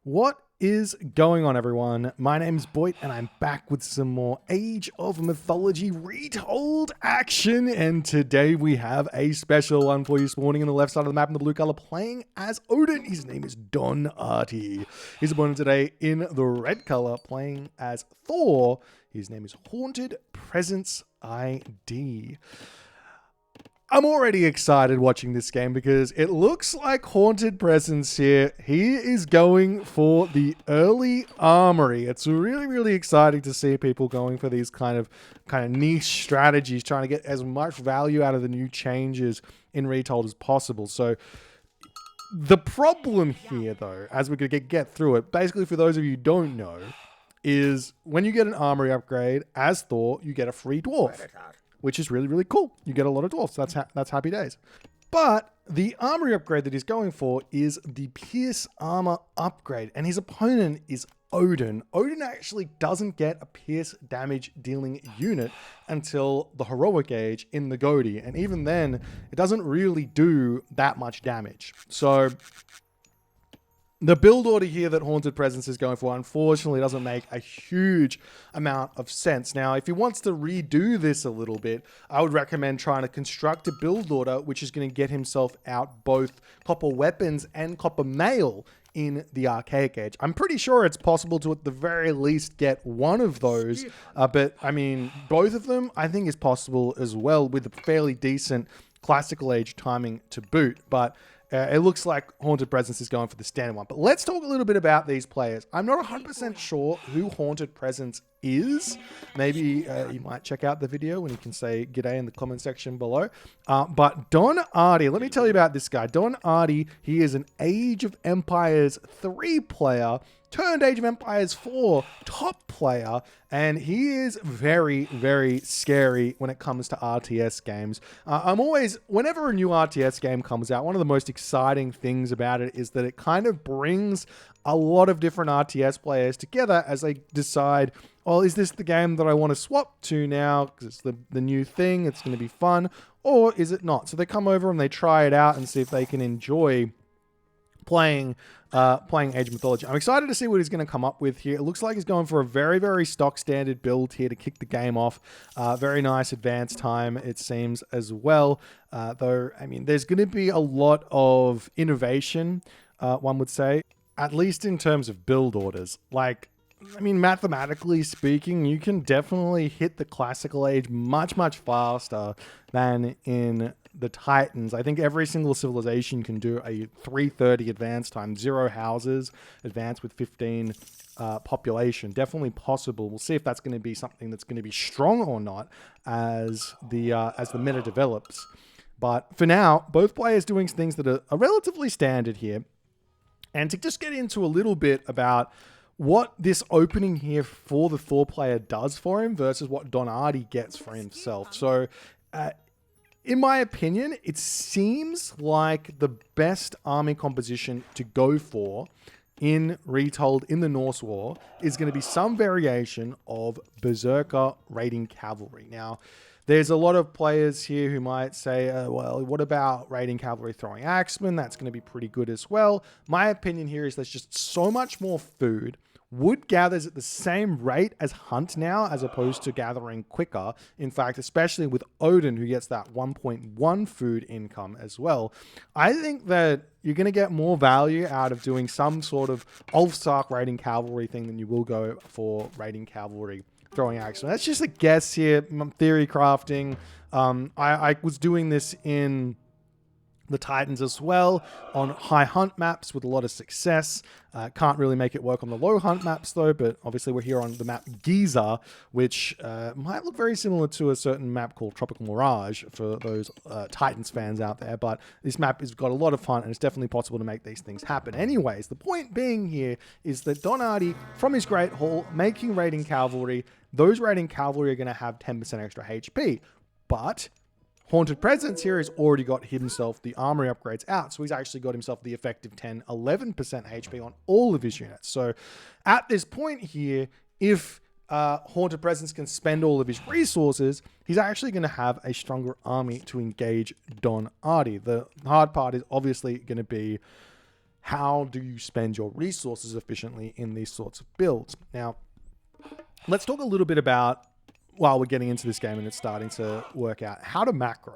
What is going on, everyone? My name's Boit, and I'm back with some more Age of Mythology Retold action. And today we have a special one for you, spawning on the left side of the map in the blue color, playing as Odin. His name is DonArtie. His opponent today in the red color, playing as Thor. His name is Haunted Presence ID. I'm already excited watching this game because it looks like Haunted Presence here. He is going for the early armory. It's really, really exciting to see people going for these kind of niche strategies, trying to get as much value out of the new changes in Retold as possible. So the problem here, though, as we're going to get through it, basically for those of you who don't know, is when you get an armory upgrade as Thor, you get a free dwarf, which is really, really cool. You get a lot of dwarfs. That's happy days. But the armory upgrade that he's going for is the Pierce Armor upgrade, and his opponent is Odin. Odin actually doesn't get a Pierce damage dealing unit until the Heroic Age in the Goatee, and even then, it doesn't really do that much damage. So the build order here that Haunted Presence is going for, unfortunately, doesn't make a huge amount of sense. Now, if he wants to redo this a little bit, I would recommend trying to construct a build order which is going to get himself out both copper weapons and copper mail in the Archaic Age. I'm pretty sure it's possible to, at the very least, get one of those. But, I mean, both of them, I think, is possible as well with a fairly decent Classical Age timing to boot. But it looks like Haunted Presence is going for the standard one. But let's talk a little bit about these players. I'm not 100% sure who Haunted Presence is. Maybe you might check out the video and you can say g'day in the comment section below. But DonArtie, let me tell you about this guy. DonArtie, he is an Age of Empires 3 player turned Age of Empires 4 top player, and he is very, very scary when it comes to RTS games. Whenever a new RTS game comes out, one of the most exciting things about it is that it kind of brings a lot of different RTS players together as they decide, well, is this the game that I want to swap to now because it's the new thing, it's going to be fun, or is it not? So they come over and they try it out and see if they can enjoy playing Age of Mythology. I'm excited to see what he's going to come up with here. It looks like he's going for a very, very stock standard build here to kick the game off. Very nice advance time, it seems, as well. Though, I mean, there's going to be a lot of innovation, one would say, at least in terms of build orders. Like, I mean, mathematically speaking, you can definitely hit the Classical Age much, much faster than in the Titans. I think every single civilization can do a 330 advance time, 0 houses, advance with 15 population. Definitely possible. We'll see if that's going to be something that's going to be strong or not as the meta develops. But for now, both players doing things that are relatively standard here. And to just get into a little bit about what this opening here for the Thor player does for him versus what DonArtie gets for himself. So, in my opinion, it seems like the best army composition to go for in Retold in the Norse War is going to be some variation of Berserker raiding cavalry. Now, there's a lot of players here who might say, well, what about raiding cavalry throwing axemen? That's going to be pretty good as well. My opinion here is there's just so much more food. Wood gathers at the same rate as Hunt now, as opposed to gathering quicker. In fact, especially with Odin, who gets that 1.1 food income as well. I think that you're going to get more value out of doing some sort of Ulfsark raiding cavalry thing than you will go for raiding cavalry throwing action. That's just a guess here. I'm theory crafting. I was doing this in the Titans as well on high hunt maps with a lot of success. Can't really make it work on the low hunt maps though, but obviously we're here on the map Giza, which might look very similar to a certain map called Tropical Mirage for those Titans fans out there, but this map has got a lot of fun and it's definitely possible to make these things happen. Anyways, the point being here is that DonArtie, from his Great Hall, making raiding cavalry, those raiding cavalry are going to have 10% extra HP, but Haunted Presence here has already got himself the armory upgrades out, so he's actually got himself the effective 10, 11% HP on all of his units. So at this point here, if Haunted Presence can spend all of his resources, he's actually going to have a stronger army to engage DonArtie. The hard part is obviously going to be how do you spend your resources efficiently in these sorts of builds. Now, let's talk a little bit about, while we're getting into this game and it's starting to work out, how to macro.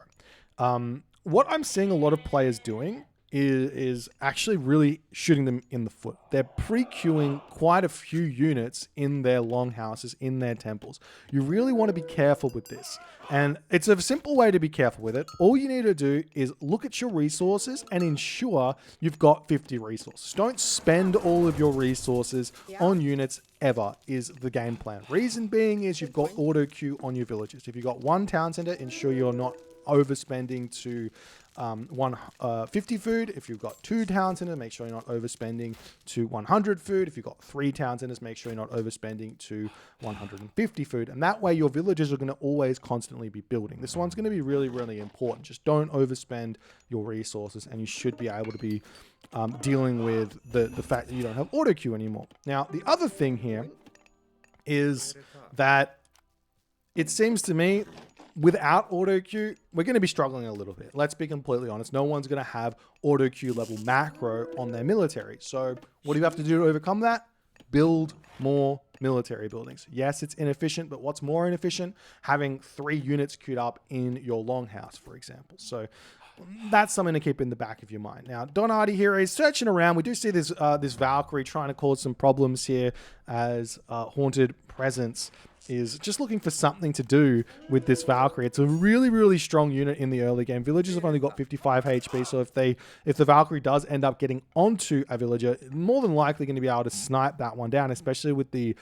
What I'm seeing a lot of players doing is actually really shooting them in the foot. They're pre-queuing quite a few units in their longhouses, in their temples. You really want to be careful with this. And it's a simple way to be careful with it. All you need to do is look at your resources and ensure you've got 50 resources. Don't spend all of your resources on units ever, is the game plan. Reason being is you've got auto queue on your villages. If you've got one town center, ensure you're not overspending to 50 food. If you've got 2 town centers, make sure you're not overspending to 100 food. If you've got 3 town centers, make sure you're not overspending to 150 food. And that way your villages are going to always constantly be building. This one's going to be really, really important. Just don't overspend your resources, and you should be able to be dealing with the fact that you don't have auto queue anymore. Now, the other thing here is that it seems to me, without auto queue, we're going to be struggling a little bit. Let's be completely honest. No one's going to have auto queue level macro on their military. So what do you have to do to overcome that? Build more military buildings. Yes, it's inefficient, but what's more inefficient? Having 3 units queued up in your longhouse, for example. So that's something to keep in the back of your mind. Now, DonArtie here is searching around. We do see this Valkyrie trying to cause some problems here as Haunted Presence is just looking for something to do with this Valkyrie. It's a really, really strong unit in the early game. Villagers have only got 55 HP, so if the Valkyrie does end up getting onto a villager, more than likely going to be able to snipe that one down, especially with the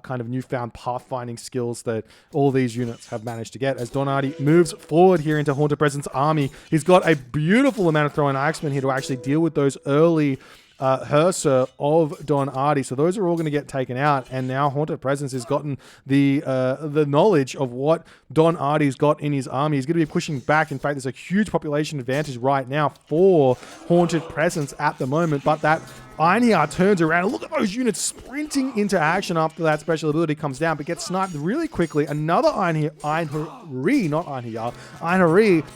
kind of newfound pathfinding skills that all these units have managed to get. As DonArtie moves forward here into Haunted Presence army, he's got a beautiful amount of throwing axemen here to actually deal with those early Hersa of DonArtie. So those are all going to get taken out, and now Haunted Presence has gotten the knowledge of what DonArtie's got in his army. He's going to be pushing back. In fact, there's a huge population advantage right now for Haunted Presence at the moment, but that Einherjar turns around and look at those units sprinting into action after that special ability comes down, but gets sniped really quickly. Another Einherjar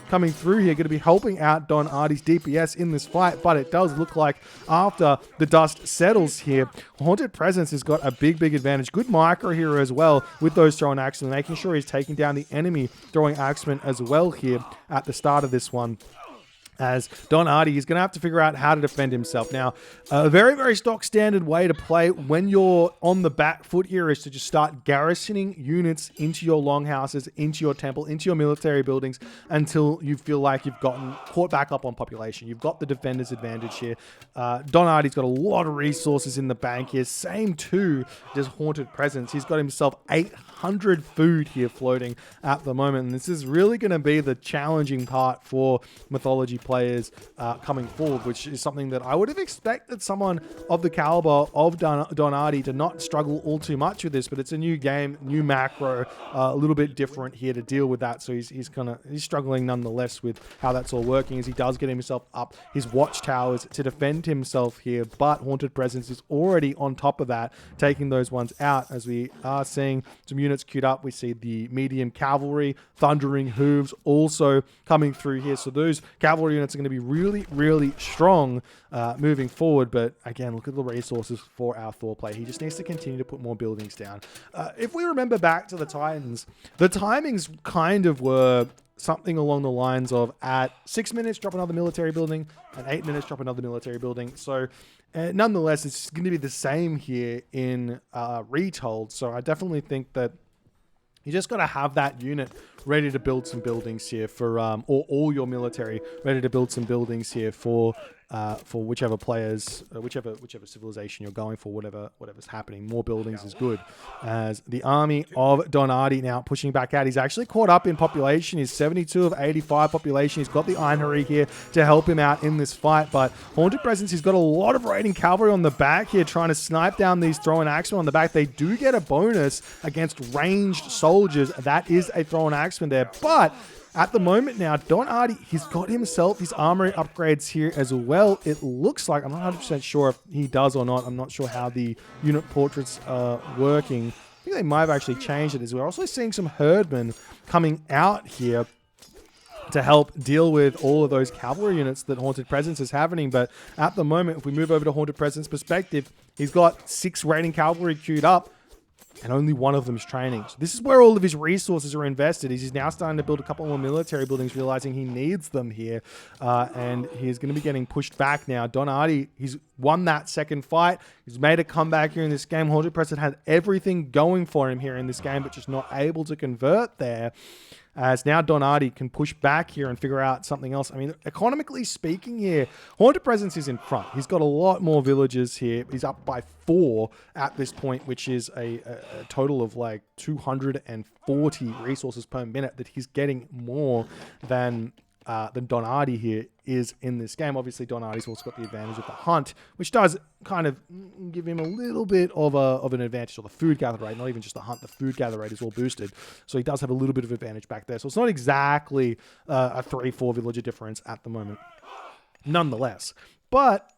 coming through here, going to be helping out DonArtie's DPS in this fight, but it does look like after the dust settles here, Haunted Presence has got a big advantage. Good micro here as well with those throwing axemen, making sure he's taking down the enemy throwing axemen as well here at the start of this one. As DonArtie is going to have to figure out how to defend himself. Now, a very stock standard way to play when you're on the back foot here is to just start garrisoning units into your longhouses, into your temple, into your military buildings until you feel like you've gotten caught back up on population. You've got the defender's advantage here. DonArtie's got a lot of resources in the bank here. Same too does Haunted Presence. He's got himself 800 food here floating at the moment. And this is really going to be the challenging part for Mythology players coming forward, which is something that I would have expected someone of the caliber of DonArtie to not struggle all too much with this, but it's a new game, new macro, a little bit different here to deal with that. So he's struggling nonetheless with how that's all working, as he does get himself up his watchtowers to defend himself here, but Haunted Presence is already on top of that, taking those ones out. As we are seeing some units queued up, we see the medium cavalry, Thundering Hooves also coming through here. So those cavalry units are going to be really strong moving forward. But again, look at the resources for our Thor play. He just needs to continue to put more buildings down. If we remember back to the Titans, the timings kind of were something along the lines of at 6 minutes, drop another military building, at 8 minutes, drop another military building. So nonetheless, it's going to be the same here in Retold. So I definitely think that you just got to have that unit ready to build some buildings here for, or all your military ready to build some buildings here for whichever players, whichever civilization you're going for, whatever's happening. More buildings is good. As the army of DonArtie now pushing back out, he's actually caught up in population. He's 72 of 85 population. He's got the Einherjar here to help him out in this fight, but Haunted Presence, he's got a lot of raiding cavalry on the back here trying to snipe down these throwing axemen on the back. They do get a bonus against ranged soldiers. That is a throwing axeman there, but at the moment now, DonArtie, he's got himself his armory upgrades here as well. It looks like, I'm not 100% sure if he does or not. I'm not sure how the unit portraits are working. I think they might have actually changed it as well. We're also seeing some herdmen coming out here to help deal with all of those cavalry units that Haunted Presence is having. But at the moment, if we move over to Haunted Presence perspective, he's got 6 raiding cavalry queued up, and only one of them is training. So this is where all of his resources are invested. He's now starting to build a couple more military buildings, realizing he needs them here. And he's going to be getting pushed back now. DonArtie, he's won that second fight. He's made a comeback here in this game. Haunted Presence had everything going for him here in this game, but just not able to convert there. As now DonArtie can push back here and figure out something else. I mean, economically speaking here, Haunted Presence is in front. He's got a lot more villages here. He's up by 4 at this point, which is a total of like 240 resources per minute that he's getting more than DonArtie here is in this game. Obviously, DonArtie's also got the advantage of the hunt, which does kind of give him a little bit of an advantage, or the food gather rate, not even just the hunt, the food gather rate is all boosted. So he does have a little bit of advantage back there. So it's not exactly a 3-4 villager difference at the moment, nonetheless. But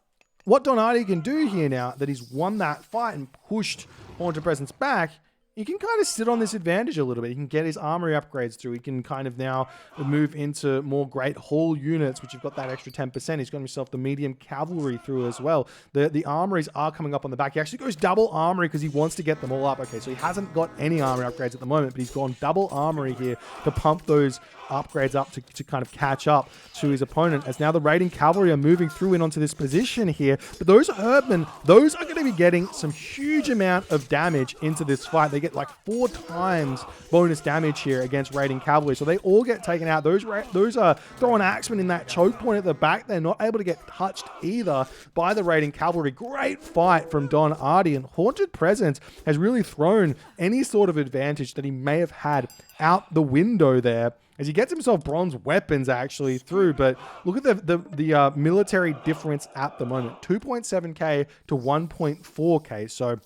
what DonArtie can do here now that he's won that fight and pushed Haunted Presence back, he can kind of sit on this advantage a little bit. He can get his armory upgrades through. He can kind of now move into more Great Hall units, which have got that extra 10%. He's got himself the medium cavalry through as well. The armories are coming up on the back. He actually goes double armory because he wants to get them all up. Okay, so he hasn't got any armory upgrades at the moment, but he's gone double armory here to pump those upgrades up to kind of catch up to his opponent, as now the raiding cavalry are moving through in onto this position here. But those Herdmen, those are going to be getting some huge amount of damage into this fight. They get like 4 times bonus damage here against raiding cavalry, so they all get taken out. Those are throwing axemen in that choke point at the back. They're not able to get touched either by the raiding cavalry. Great fight from DonArtie, and Haunted Presence has really thrown any sort of advantage that he may have had out the window there, as he gets himself bronze weapons actually through. But look at the military difference at the moment, 2.7k to 1.4k. So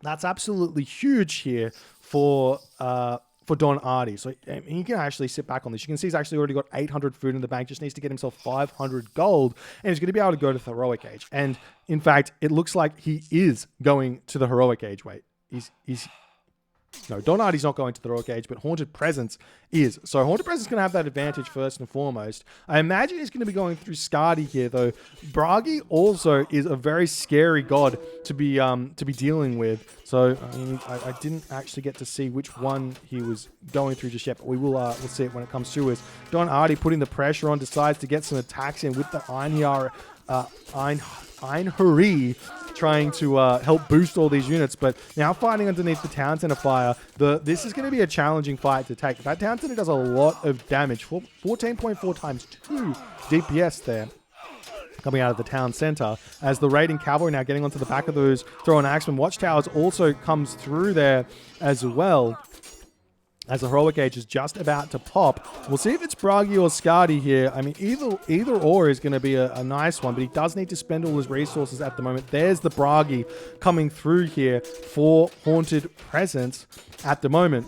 that's absolutely huge here for DonArtie. So he can actually sit back on this. You can see he's actually already got 800 food in the bank, just needs to get himself 500 gold, and he's going to be able to go to the heroic age. And in fact, it looks like he is going to the heroic age. Wait, no, DonArtie's not going to the heroic age, but Haunted Presence is. So Haunted Presence is going to have that advantage first and foremost. I imagine he's going to be going through Skadi here, though. Bragi also is a very scary god to be dealing with. So I mean, I didn't actually get to see which one he was going through just yet, but we will we'll see it when it comes to us. DonArtie putting the pressure on, decides to get some attacks in with the Einherji, trying to help boost all these units, but now fighting underneath the town center fire. This is going to be a challenging fight to take. That town center does a lot of damage, 14.4 times 2 DPS there, coming out of the town center, as the raiding cavalry now getting onto the back of those throwing axemen. Watchtowers also comes through there as well, as the heroic age is just about to pop. We'll see if it's Bragi or Skadi here. I mean, either or is going to be a nice one, but he does need to spend all his resources at the moment. There's the Bragi coming through here for Haunted Presence at the moment,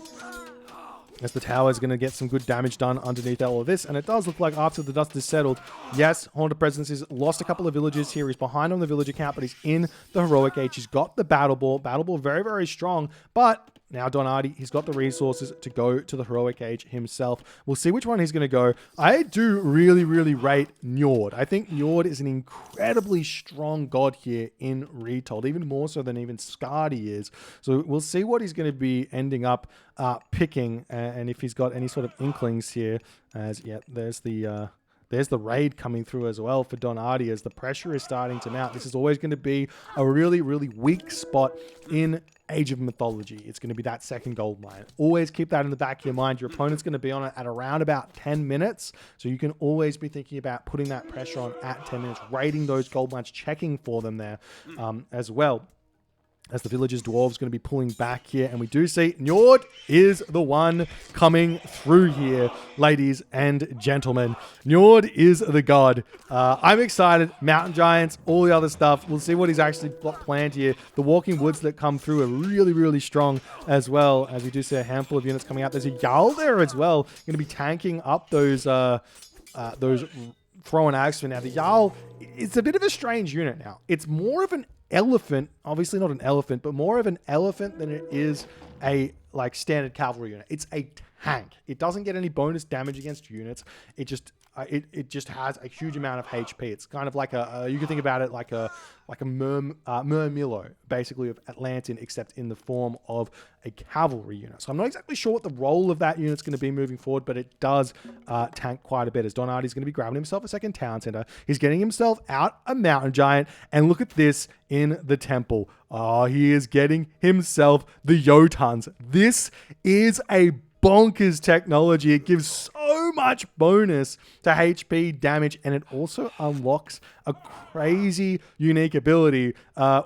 as the tower is going to get some good damage done underneath all of this. And it does look like after the dust is settled, yes, Haunted Presence has lost a couple of villages here. He's behind on the villager count, but he's in the heroic age. He's got the battle ball. Battle ball very, very strong, but now DonArtie, he's got the resources to go to the heroic age himself. We'll see which one he's going to go. I do really, really rate Njord. I think Njord is an incredibly strong god here in Retold, even more so than even Skadi is. So we'll see what he's going to be ending up picking, and if he's got any sort of inklings here. As yeah, there's the raid coming through as well for DonArtie, as the pressure is starting to mount. This is always going to be a really, really weak spot in Age of Mythology. It's going to be that second gold mine. Always keep that in the back of your mind. Your opponent's going to be on it at around about 10 minutes. So you can always be thinking about putting that pressure on at 10 minutes, raiding those gold mines, checking for them there as well. As the villagers, dwarves going to be pulling back here. And we do see Njord is the one coming through here, ladies and gentlemen. Njord is the god. I'm excited. Mountain giants, all the other stuff. We'll see what he's actually got planned here. The walking woods that come through are really, really strong as well, as we do see a handful of units coming out. There's a Jarl there as well, going to be tanking up those throwing axemen. Now, the Jarl, it's a bit of a strange unit now. It's more of an elephant, obviously not an elephant, but more of an elephant than it is a like standard cavalry unit. It's a tank. It doesn't get any bonus damage against units. It just has a huge amount of HP. It's kind of like you can think about it like a Murmillo, basically, of Atlantean, except in the form of a cavalry unit. So I'm not exactly sure what the role of that unit's going to be moving forward, but it does tank quite a bit, as DonArtie is going to be grabbing himself a second town center. He's getting himself out a mountain giant, and look at this in the temple. Oh, he is getting himself the Jotuns. This is a bonkers technology. It gives so much bonus to HP damage, and it also unlocks a crazy unique ability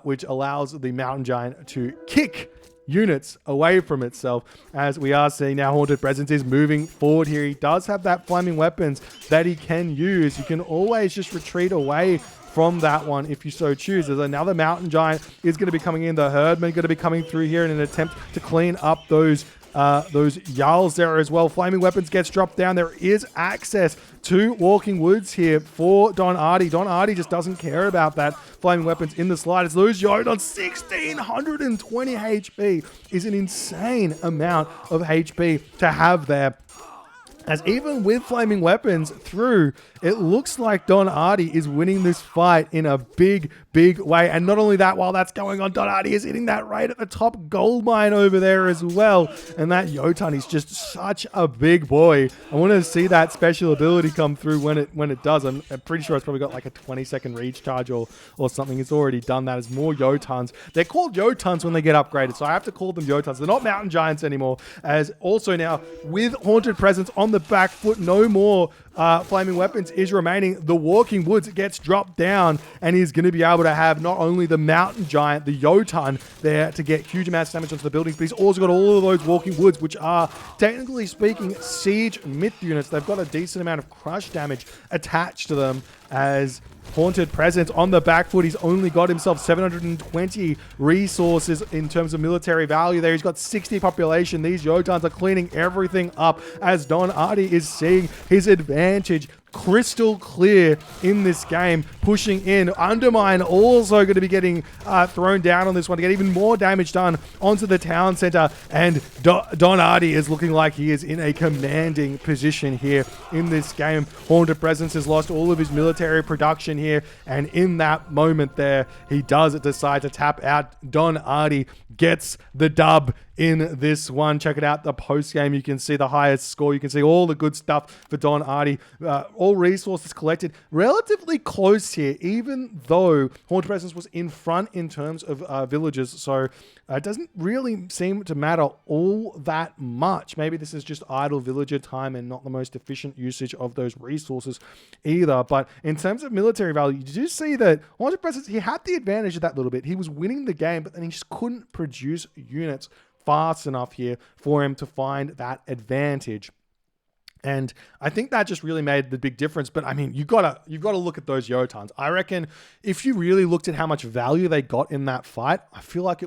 which allows the mountain giant to kick units away from itself. As we are seeing now, Haunted Presence is moving forward here. He does have that flaming weapons that he can use. You can always just retreat away from that one if you so choose. There's another mountain giant is going to be coming in. The herdman going to be coming through here in an attempt to clean up those Jarls there as well. Flaming weapons gets dropped down. There is access to Walking Woods here for DonArtie. DonArtie just doesn't care about that flaming weapons in the slightest. Those Jotuns, 1620 HP is an insane amount of HP to have there. As even with flaming weapons through, it looks like DonArtie is winning this fight in a big way. And not only that, while that's going on, DonArtie is hitting that right at the top gold mine over there as well. And that Jotun is just such a big boy. I want to see that special ability come through when it does. I'm pretty sure it's probably got like a 20-second recharge or something. It's already done that. As more Jotuns. They're called Jotuns when they get upgraded, so I have to call them Jotuns. They're not mountain giants anymore. As also now, with Haunted Presence on the back foot, no more flaming weapons is remaining. The Walking Woods gets dropped down, and he's going to be able to have not only the mountain giant, the Jotun, there to get huge amounts of damage onto the buildings, but he's also got all of those Walking Woods, which are, technically speaking, siege myth units. They've got a decent amount of crush damage attached to them. As Haunted Presence on the back foot, he's only got himself 720 resources in terms of military value there. He's got 60 population. These Jotuns are cleaning everything up as DonArtie is seeing his advantage crystal clear in this game, pushing in. Undermine also going to be getting thrown down on this one to get even more damage done onto the town center, and DonArtie is looking like he is in a commanding position here in this game. Haunted Presence has lost all of his military production here, and in that moment there, he does decide to tap out. DonArtie gets the dub in this one. Check it out, the post game. You can see the highest score. You can see all the good stuff for DonArtie. All resources collected relatively close here, even though Haunted Presence was in front in terms of villages. So it doesn't really seem to matter all that much. Maybe this is just idle villager time and not the most efficient usage of those resources either. But in terms of military value, you do see that Haunted Presence, he had the advantage of that little bit. He was winning the game, but then he just couldn't produce units fast enough here for him to find that advantage. And I think that just really made the big difference. But I mean, you've got to look at those Jotuns. I reckon if you really looked at how much value they got in that fight, I feel like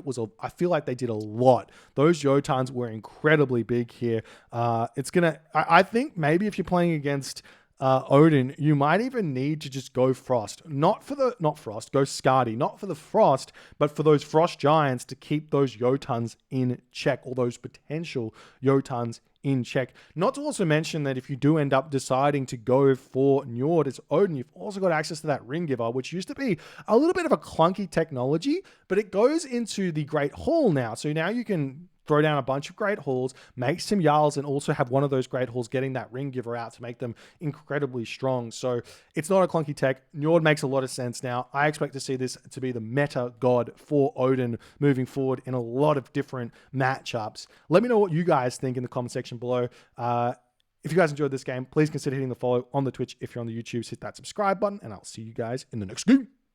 they did a lot. Those Jotuns were incredibly big here. I think maybe if you're playing against Odin, you might even need to just go Frost. Go Skadi. Not for the Frost, but for those Frost Giants to keep those Jotuns in check, or those potential Jotuns in check. Not to also mention that if you do end up deciding to go for Njord as Odin, you've also got access to that Ring Giver, which used to be a little bit of a clunky technology, but it goes into the Great Hall now. So now you can throw down a bunch of Great Halls, make some Jarls, and also have one of those Great Halls getting that Ring Giver out to make them incredibly strong. So it's not a clunky tech. Njord makes a lot of sense now. I expect to see this to be the meta god for Odin moving forward in a lot of different matchups. Let me know what you guys think in the comment section below. If you guys enjoyed this game, please consider hitting the follow on the Twitch. If you're on the YouTube, hit that subscribe button, and I'll see you guys in the next game.